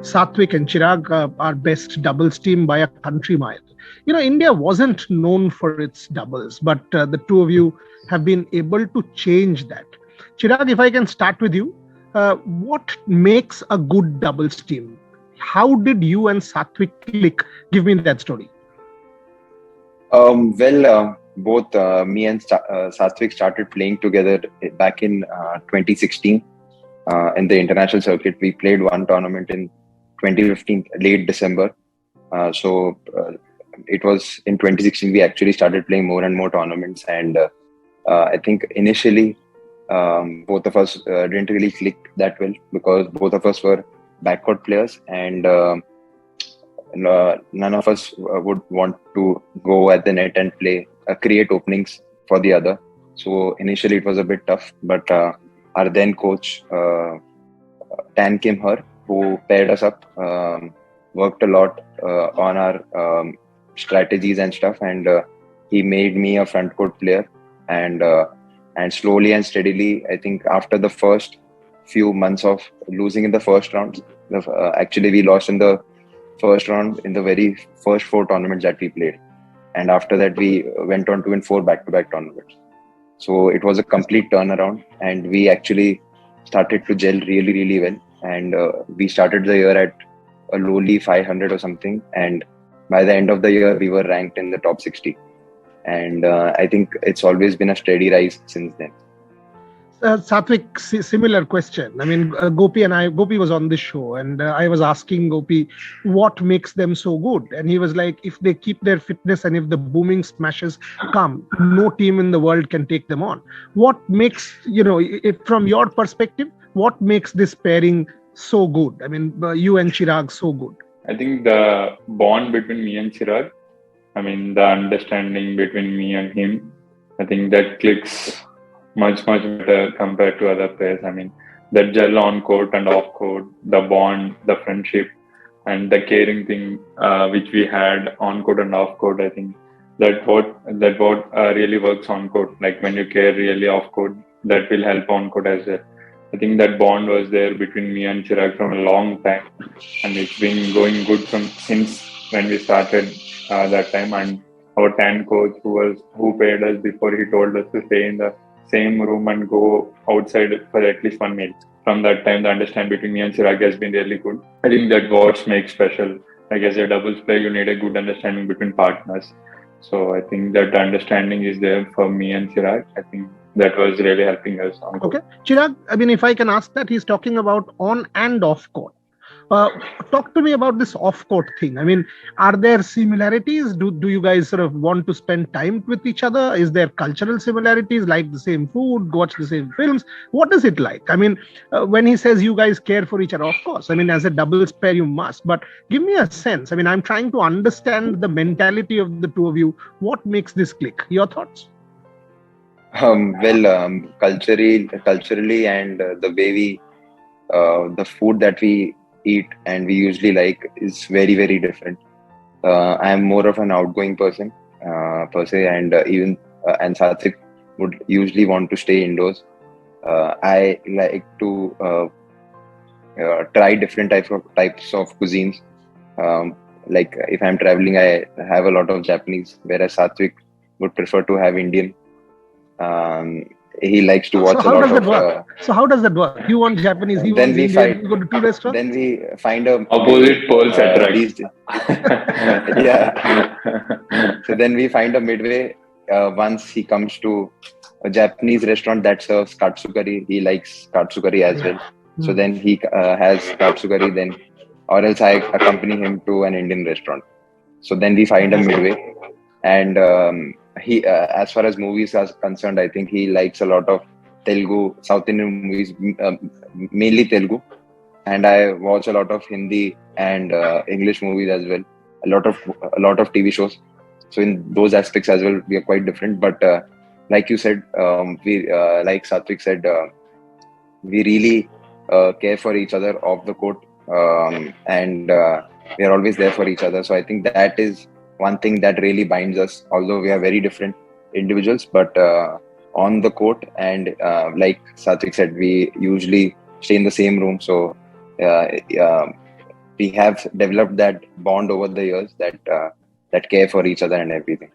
Satwik and Chirag are best doubles team by a country mile. India wasn't known for its doubles, but the two of you have been able to change that. Chirag, if I can start with you, what makes a good doubles team? How did you and Satwik click? Give me that story. Both me and Satwik started playing together back in 2016 in the international circuit. We played one tournament in 2015, late December. It was in 2016 we actually started playing more and more tournaments. And I think initially both of us didn't really click that well because both of us were backcourt players and none of us would want to go at the net and play, create openings for the other. So initially it was a bit tough, but our then coach, Tan Kim Her, who paired us up, worked a lot on our strategies and stuff, and he made me a front court player. And slowly and steadily, I think after the first few months of losing in the first round, actually we lost in the first round in the very first 4 tournaments that we played. And after that, we went on to win 4 back-to-back tournaments. So it was a complete turnaround, and we actually started to gel really, really well. And we started the year at a lowly 500 or something. And by the end of the year, we were ranked in the top 60. And I think it's always been a steady rise since then. Satwik, similar question. I mean, Gopi was on this show, and I was asking Gopi what makes them so good. And he was like, if they keep their fitness and if the booming smashes come, no team in the world can take them on. What makes, if from your perspective, what makes this pairing so good? I mean, you and Chirag so good. I think the bond between me and Chirag, the understanding between me and him, I think that clicks much better compared to other players. That gel on court and off court, the bond, the friendship, and the caring thing which we had on court and off court. I think that what really works on court. Like when you care really off court, that will help on court as well. I think that bond was there between me and Chirag from a long time, and it's been going good since when we started that time. And our TAN coach, who paid us before, he told us to stay in the same room and go outside for at least 1 meal. From that time, the understanding between me and Chirag has been really good. I think that what makes special. Like as a doubles player, you need a good understanding between partners. So I think that understanding is there for me and Chirag. I think that was really helping us on court. Okay. Chirag, if I can ask that, he's talking about on and off court. Talk to me about this off-court thing. Are there similarities? Do you guys sort of want to spend time with each other? Is there cultural similarities, like the same food, watch the same films? What is it like? When he says you guys care for each other, of course, as a doubles pair, you must. But give me a sense. I'm trying to understand the mentality of the two of you. What makes this click? Your thoughts? Culturally and the way the food that we eat and we usually like is very, very different. I am more of an outgoing person per se, and and Satwik would usually want to stay indoors. I like to try different types of cuisines. Like if I'm traveling, I have a lot of Japanese, whereas Satwik would prefer to have Indian. He likes to watch a lot of. So how does that work? You want Japanese, he wants Indian. You go to 2 restaurants. Then we find a opposite poles attract. Yeah. So then we find a midway. Once he comes to a Japanese restaurant that serves katsukari, he likes katsukari as well. So then he has katsukari. Then, or else I accompany him to an Indian restaurant. So then we find a midway, and. He, as far as movies are concerned, I think he likes a lot of Telugu, South Indian movies, mainly Telugu, and I watch a lot of Hindi and English movies as well. A lot of TV shows. So in those aspects as well, we are quite different. But like you said, we like Satwik said, we really care for each other off the court, and we are always there for each other. So I think that is one thing that really binds us, although we are very different individuals, but on the court and like Satwik said, we usually stay in the same room. So we have developed that bond over the years, that care for each other and everything.